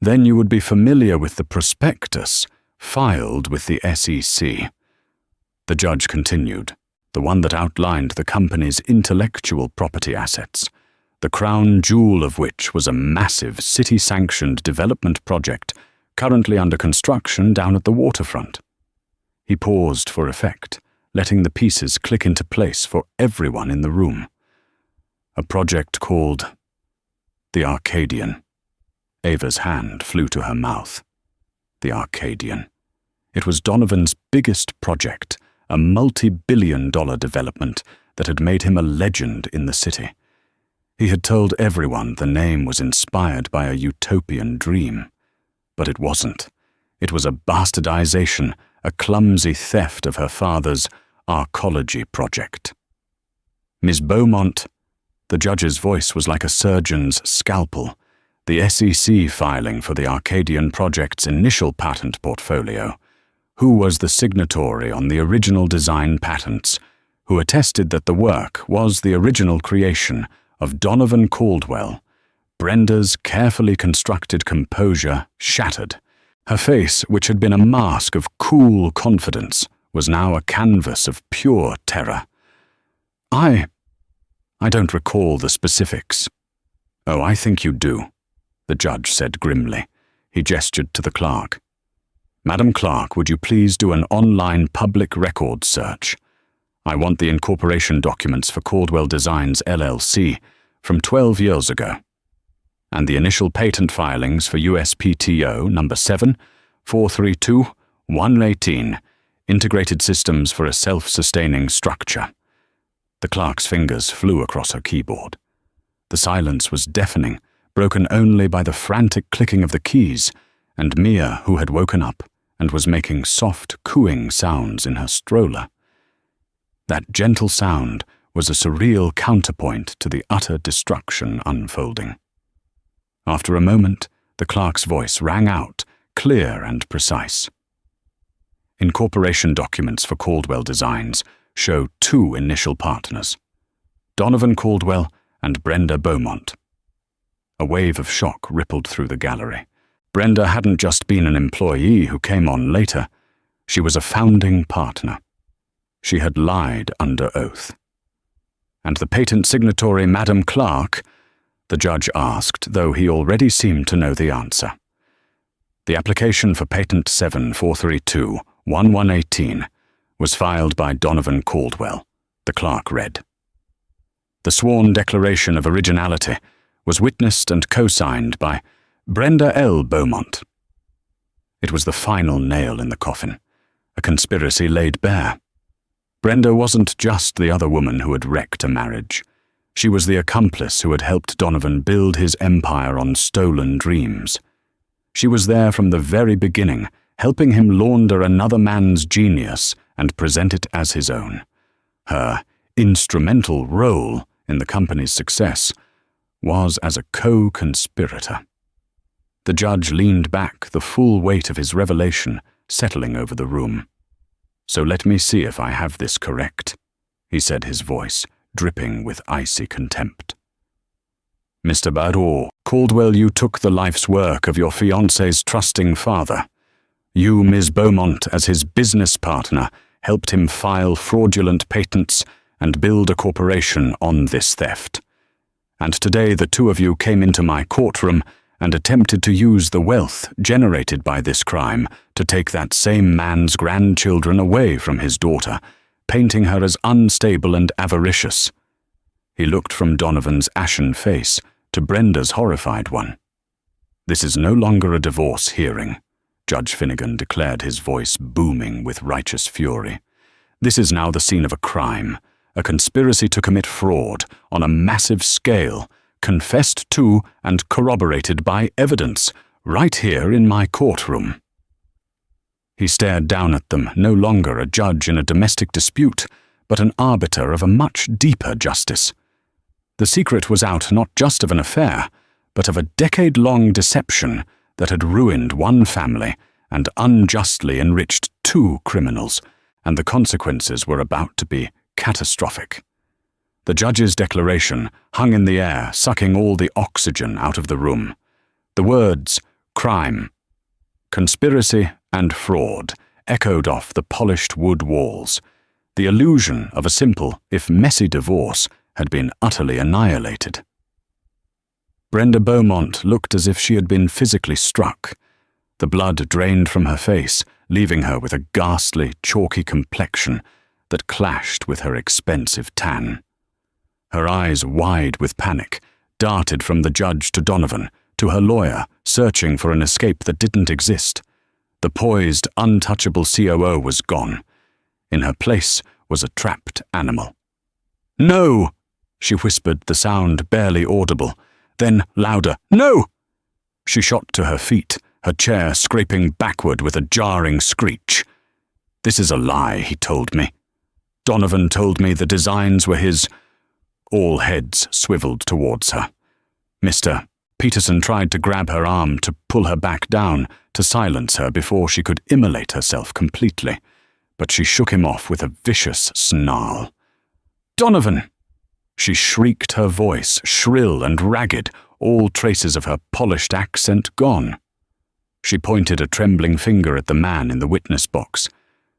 "Then you would be familiar with the prospectus filed with the SEC." The judge continued, "The one that outlined the company's intellectual property assets, the crown jewel of which was a massive city-sanctioned development project currently under construction down at the waterfront." He paused for effect, letting the pieces click into place for everyone in the room. "A project called the Arcadian." Ava's hand flew to her mouth. The Arcadian. It was Donovan's biggest project, a multi-billion-dollar development that had made him a legend in the city. He had told everyone the name was inspired by a utopian dream. But it wasn't. It was a bastardization, a clumsy theft of her father's Arcology project. "Ms. Beaumont," the judge's voice was like a surgeon's scalpel, "the SEC filing for the Arcadian project's initial patent portfolio. Who was the signatory on the original design patents, who attested that the work was the original creation of Donovan Caldwell?" Brenda's carefully constructed composure shattered. Her face, which had been a mask of cool confidence, was now a canvas of pure terror. I don't recall the specifics." "Oh, I think you do," the judge said grimly. He gestured to the clerk. "Madam Clerk, would you please do an online public records search? I want the incorporation documents for Caldwell Designs LLC from 12 years ago, and the initial patent filings for USPTO number 7, 432, 118, Integrated Systems for a Self-Sustaining Structure. The clerk's fingers flew across her keyboard. The silence was deafening, broken only by the frantic clicking of the keys, and Mia, who had woken up and was making soft, cooing sounds in her stroller. That gentle sound was a surreal counterpoint to the utter destruction unfolding. After a moment, the clerk's voice rang out, clear and precise. Incorporation documents for Caldwell Designs show 2 initial partners, Donovan Caldwell and Brenda Beaumont. A wave of shock rippled through the gallery. Brenda hadn't just been an employee who came on later. She was a founding partner. She had lied under oath. And the patent signatory, Madam Clark, the judge asked, though he already seemed to know the answer. The application for Patent 7-432-1118 was filed by Donovan Caldwell, the clerk read. The sworn declaration of originality was witnessed and co-signed by Brenda L. Beaumont. It was the final nail in the coffin, a conspiracy laid bare. Brenda wasn't just the other woman who had wrecked a marriage. She was the accomplice who had helped Donovan build his empire on stolen dreams. She was there from the very beginning, helping him launder another man's genius and present it as his own. Her instrumental role in the company's success was as a co-conspirator. The judge leaned back, the full weight of his revelation settling over the room. "So let me see if I have this correct," he said, his voice dripping with icy contempt. "Mr. Barreau, Caldwell, you took the life's work of your fiancé's trusting father. You, Ms. Beaumont, as his business partner, helped him file fraudulent patents and build a corporation on this theft. And today the 2 of you came into my courtroom and attempted to use the wealth generated by this crime to take that same man's grandchildren away from his daughter, painting her as unstable and avaricious." He looked from Donovan's ashen face to Brenda's horrified one. "This is no longer a divorce hearing," Judge Finnegan declared, his voice booming with righteous fury. "This is now the scene of a crime, a conspiracy to commit fraud on a massive scale, confessed to and corroborated by evidence, right here in my courtroom." He stared down at them, no longer a judge in a domestic dispute, but an arbiter of a much deeper justice. The secret was out not just of an affair, but of a decade-long deception that had ruined one family and unjustly enriched 2 criminals, and the consequences were about to be catastrophic. The judge's declaration hung in the air, sucking all the oxygen out of the room. The words, crime, conspiracy, and fraud echoed off the polished wood walls. The illusion of a simple, if messy, divorce had been utterly annihilated. Brenda Beaumont looked as if she had been physically struck. The blood drained from her face, leaving her with a ghastly, chalky complexion that clashed with her expensive tan. Her eyes, wide with panic, darted from the judge to Donovan, to her lawyer, searching for an escape that didn't exist. The poised, untouchable COO was gone. In her place was a trapped animal. "No!" she whispered, the sound barely audible. Then louder, "No!" She shot to her feet, her chair scraping backward with a jarring screech. "This is a lie," he told me. "Donovan told me the designs were his." All heads swiveled towards her. Mr. Peterson tried to grab her arm to pull her back down, to silence her before she could immolate herself completely, but she shook him off with a vicious snarl. "Donovan!" She shrieked, her voice shrill and ragged, all traces of her polished accent gone. She pointed a trembling finger at the man in the witness box.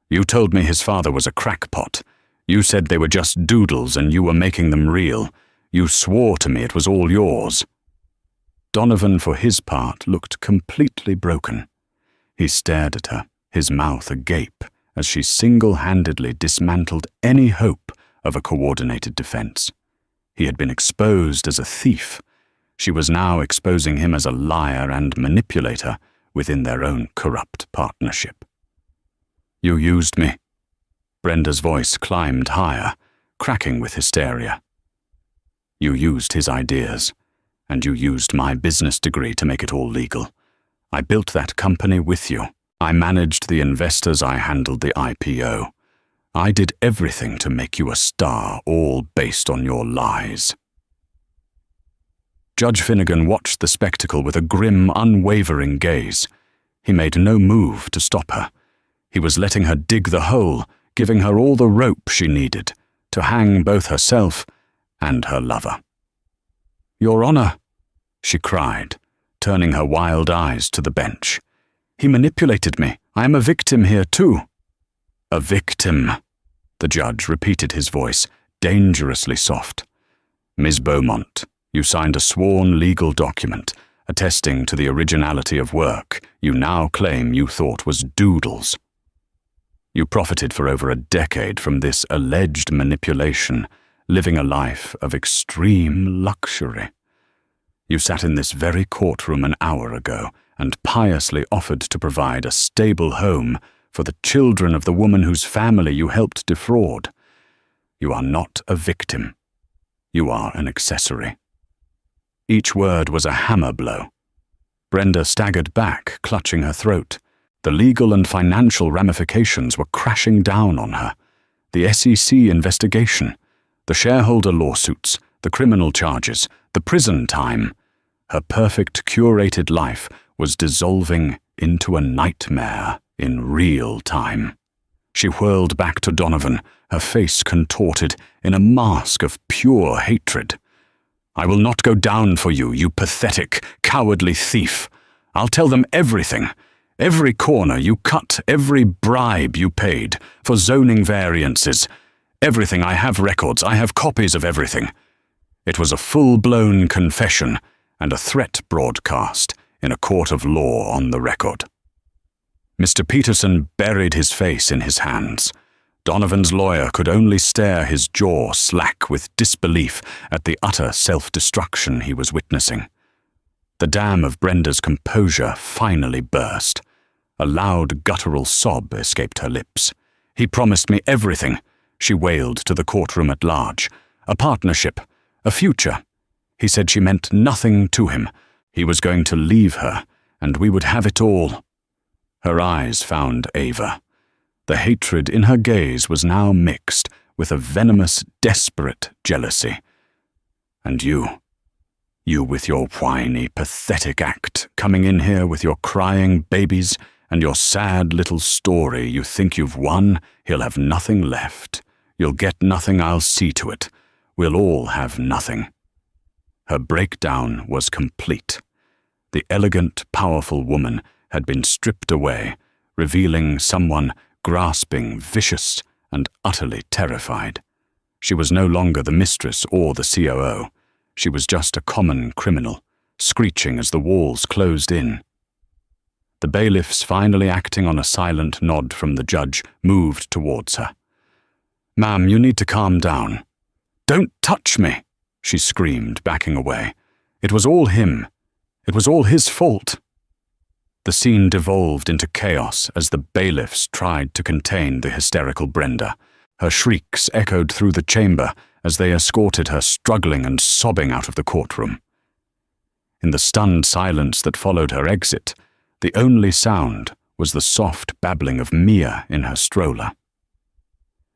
"You told me his father was a crackpot. You said they were just doodles and you were making them real. You swore to me it was all yours." Donovan, for his part, looked completely broken. He stared at her, his mouth agape, as she single-handedly dismantled any hope of a coordinated defense. He had been exposed as a thief. She was now exposing him as a liar and manipulator within their own corrupt partnership. "You used me." Brenda's voice climbed higher, cracking with hysteria. "You used his ideas, and you used my business degree to make it all legal. I built that company with you. I managed the investors, I handled the IPO. I did everything to make you a star, all based on your lies." Judge Finnegan watched the spectacle with a grim, unwavering gaze. He made no move to stop her. He was letting her dig the hole, giving her all the rope she needed to hang both herself and her lover. "Your Honor," she cried, turning her wild eyes to the bench. "He manipulated me. I am a victim here too." "A victim," the judge repeated, his voice dangerously soft. "Ms. Beaumont, you signed a sworn legal document attesting to the originality of work you now claim you thought was doodles. You profited for over a decade from this alleged manipulation, living a life of extreme luxury. You sat in this very courtroom an hour ago and piously offered to provide a stable home for the children of the woman whose family you helped defraud. You are not a victim. You are an accessory." Each word was a hammer blow. Brenda staggered back, clutching her throat. The legal and financial ramifications were crashing down on her. The SEC investigation, the shareholder lawsuits, the criminal charges, the prison time. Her perfect, curated life was dissolving into a nightmare in real time. She whirled back to Donovan, her face contorted in a mask of pure hatred. "I will not go down for you, you pathetic, cowardly thief. I'll tell them everything. Every corner you cut, every bribe you paid for zoning variances. Everything. I have records. I have copies of everything." It was a full-blown confession and a threat broadcast in a court of law on the record. Mr. Peterson buried his face in his hands. Donovan's lawyer could only stare, his jaw slack with disbelief at the utter self-destruction he was witnessing. The dam of Brenda's composure finally burst. A loud guttural sob escaped her lips. "He promised me everything," she wailed to the courtroom at large. "A partnership, a future. He said she meant nothing to him. He was going to leave her, and we would have it all." Her eyes found Ava. The hatred in her gaze was now mixed with a venomous, desperate jealousy. "And you with your whiny, pathetic act, coming in here with your crying babies and your sad little story, you think you've won, he'll have nothing left. You'll get nothing, I'll see to it. We'll all have nothing." Her breakdown was complete. The elegant, powerful woman had been stripped away, revealing someone grasping, vicious, and utterly terrified. She was no longer the mistress or the COO. She was just a common criminal, screeching as the walls closed in. The bailiffs, finally acting on a silent nod from the judge, moved towards her. "Ma'am, you need to calm down." "Don't touch me," she screamed, backing away. "It was all him. It was all his fault." The scene devolved into chaos as the bailiffs tried to contain the hysterical Brenda. Her shrieks echoed through the chamber as they escorted her struggling and sobbing out of the courtroom. In the stunned silence that followed her exit, the only sound was the soft babbling of Mia in her stroller.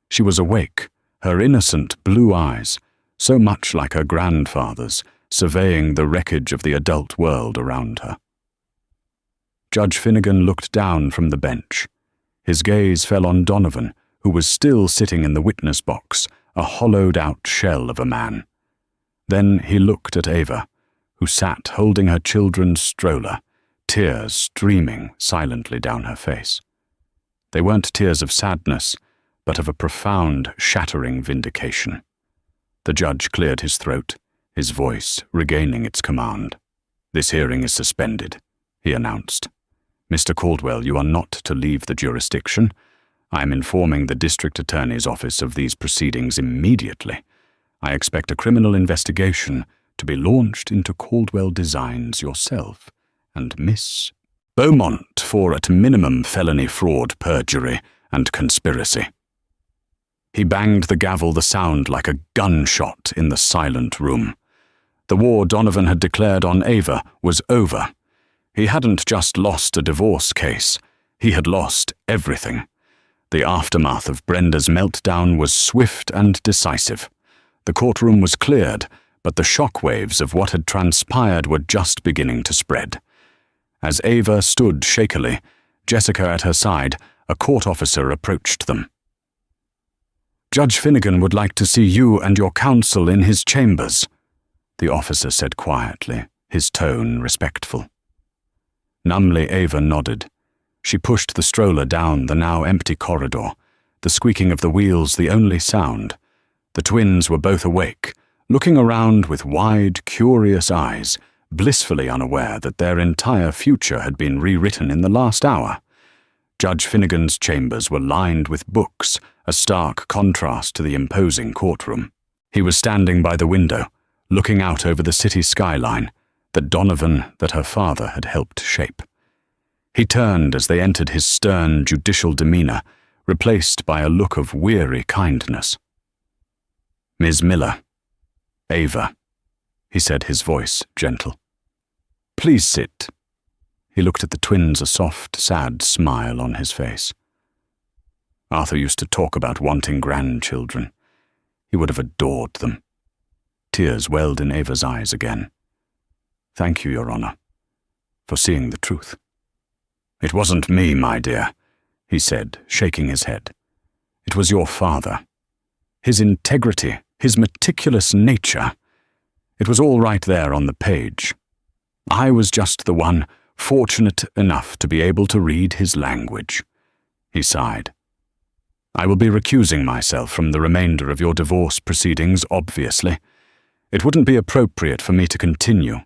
She was awake, her innocent blue eyes, so much like her grandfather's, surveying the wreckage of the adult world around her. Judge Finnegan looked down from the bench. His gaze fell on Donovan, who was still sitting in the witness box, a hollowed-out shell of a man. Then he looked at Ava, who sat holding her children's stroller, tears streaming silently down her face. They weren't tears of sadness, but of a profound, shattering vindication. The judge cleared his throat, his voice regaining its command. "This hearing is suspended," he announced. "Mr. Caldwell, you are not to leave the jurisdiction. I am informing the District Attorney's Office of these proceedings immediately. I expect a criminal investigation to be launched into Caldwell Designs yourself and Miss Beaumont for at minimum felony fraud, perjury, and conspiracy." He banged the gavel, the sound like a gunshot in the silent room. The war Donovan had declared on Ava was over. He hadn't just lost a divorce case, he had lost everything. The aftermath of Brenda's meltdown was swift and decisive. The courtroom was cleared, but the shockwaves of what had transpired were just beginning to spread. As Ava stood shakily, Jessica at her side, a court officer approached them. "Judge Finnegan would like to see you and your counsel in his chambers," the officer said quietly, his tone respectful. Numbly, Ava nodded. She pushed the stroller down the now empty corridor, the squeaking of the wheels the only sound. The twins were both awake, looking around with wide, curious eyes, blissfully unaware that their entire future had been rewritten in the last hour. Judge Finnegan's chambers were lined with books, a stark contrast to the imposing courtroom. He was standing by the window, looking out over the city skyline, the Donovan that her father had helped shape. He turned as they entered, his stern, judicial demeanor replaced by a look of weary kindness. "Ms. Miller, Ava," he said, his voice gentle. "Please sit." He looked at the twins, a soft, sad smile on his face. Arthur used to talk about wanting grandchildren. He would have adored them. Tears welled in Ava's eyes again. "Thank you, Your Honor, for seeing the truth." "It wasn't me, my dear," he said, shaking his head. "It was your father. His integrity, his meticulous nature. It was all right there on the page. I was just the one fortunate enough to be able to read his language." He sighed. "I will be recusing myself from the remainder of your divorce proceedings, obviously. It wouldn't be appropriate for me to continue.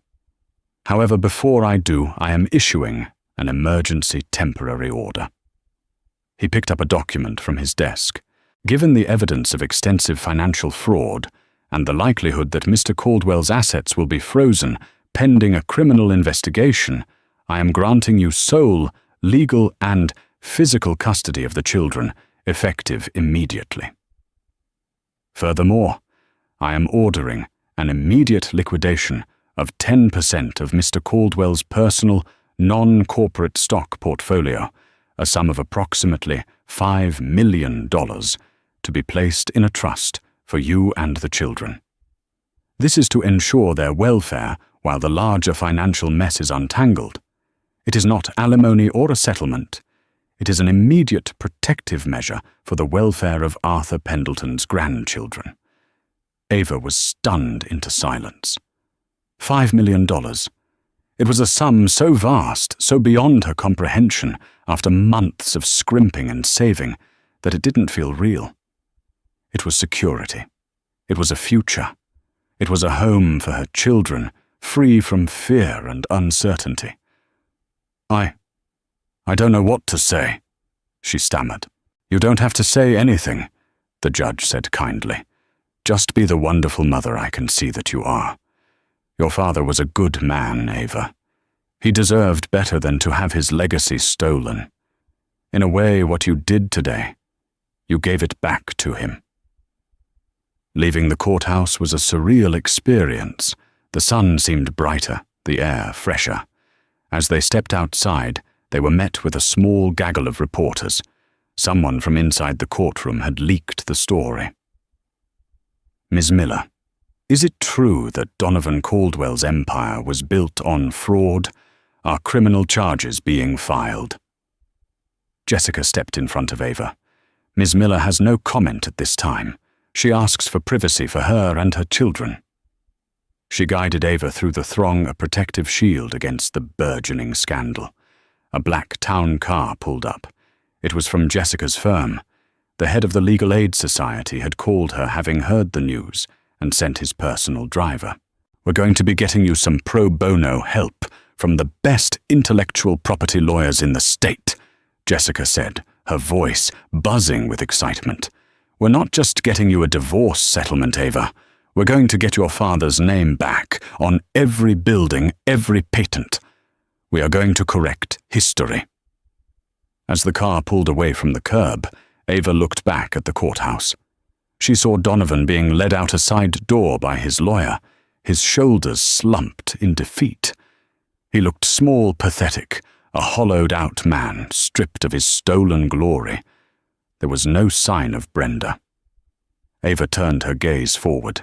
However, before I do, I am issuing an emergency temporary order." He picked up a document from his desk. "Given the evidence of extensive financial fraud and the likelihood that Mr. Caldwell's assets will be frozen pending a criminal investigation, I am granting you sole, legal, and physical custody of the children, effective immediately. Furthermore, I am ordering an immediate liquidation of 10% of Mr. Caldwell's personal, non-corporate stock portfolio, a sum of approximately $5 million, to be placed in a trust for you and the children. This is to ensure their welfare while the larger financial mess is untangled. It is not alimony or a settlement. It is an immediate protective measure for the welfare of Arthur Pendleton's grandchildren." Ava was stunned into silence. $5 million. It was a sum so vast, so beyond her comprehension, after months of scrimping and saving, that it didn't feel real. It was security. It was a future. It was a home for her children, free from fear and uncertainty. I don't know what to say," she stammered. "You don't have to say anything," the judge said kindly. "Just be the wonderful mother I can see that you are. Your father was a good man, Ava. He deserved better than to have his legacy stolen. In a way, what you did today, you gave it back to him." Leaving the courthouse was a surreal experience. The sun seemed brighter, the air fresher. As they stepped outside, they were met with a small gaggle of reporters. Someone from inside the courtroom had leaked the story. "Ms. Miller, is it true that Donovan Caldwell's empire was built on fraud? Are criminal charges being filed?" Jessica stepped in front of Ava. "Ms. Miller has no comment at this time. She asks for privacy for her and her children." She guided Ava through the throng, a protective shield against the burgeoning scandal. A black town car pulled up. It was from Jessica's firm. The head of the Legal Aid Society had called her, having heard the news, and sent his personal driver. "We're going to be getting you some pro bono help from the best intellectual property lawyers in the state," Jessica said, her voice buzzing with excitement. "We're not just getting you a divorce settlement, Ava. We're going to get your father's name back on every building, every patent. We are going to correct history." As the car pulled away from the curb, Ava looked back at the courthouse. She saw Donovan being led out a side door by his lawyer, his shoulders slumped in defeat. He looked small, pathetic, a hollowed-out man, stripped of his stolen glory. There was no sign of Brenda. Ava turned her gaze forward.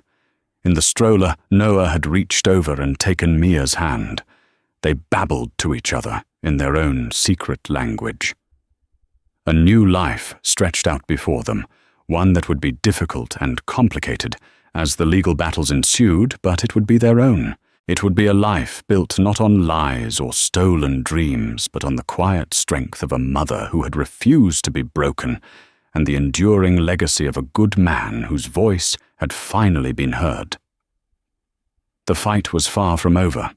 In the stroller, Noah had reached over and taken Mia's hand. They babbled to each other in their own secret language. A new life stretched out before them, one that would be difficult and complicated as the legal battles ensued, but it would be their own. It would be a life built not on lies or stolen dreams, but on the quiet strength of a mother who had refused to be broken, and the enduring legacy of a good man whose voice had finally been heard. The fight was far from over,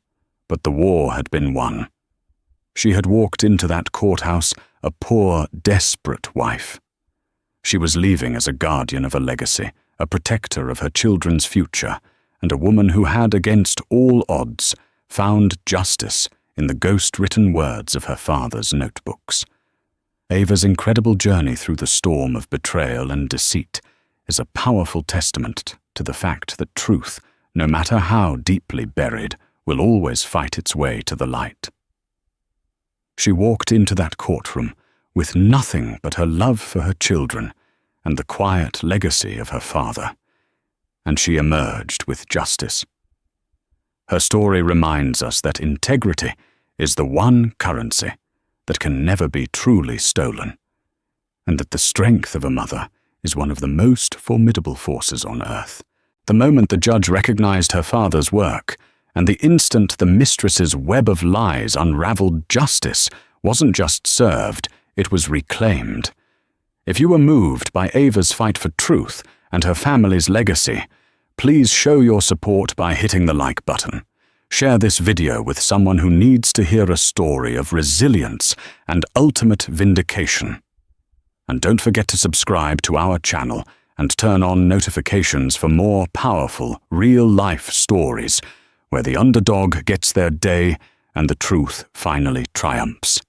but the war had been won. She had walked into that courthouse a poor, desperate wife. She was leaving as a guardian of a legacy, a protector of her children's future, and a woman who had, against all odds, found justice in the ghost-written words of her father's notebooks. Ava's incredible journey through the storm of betrayal and deceit is a powerful testament to the fact that truth, no matter how deeply buried, will always fight its way to the light. She walked into that courtroom with nothing but her love for her children and the quiet legacy of her father, and she emerged with justice. Her story reminds us that integrity is the one currency that can never be truly stolen, and that the strength of a mother is one of the most formidable forces on earth. The moment the judge recognized her father's work, and the instant the mistress's web of lies unraveled, justice wasn't just served, it was reclaimed. If you were moved by Ava's fight for truth and her family's legacy, please show your support by hitting the like button. Share this video with someone who needs to hear a story of resilience and ultimate vindication. And don't forget to subscribe to our channel and turn on notifications for more powerful, real-life stories where the underdog gets their day and the truth finally triumphs.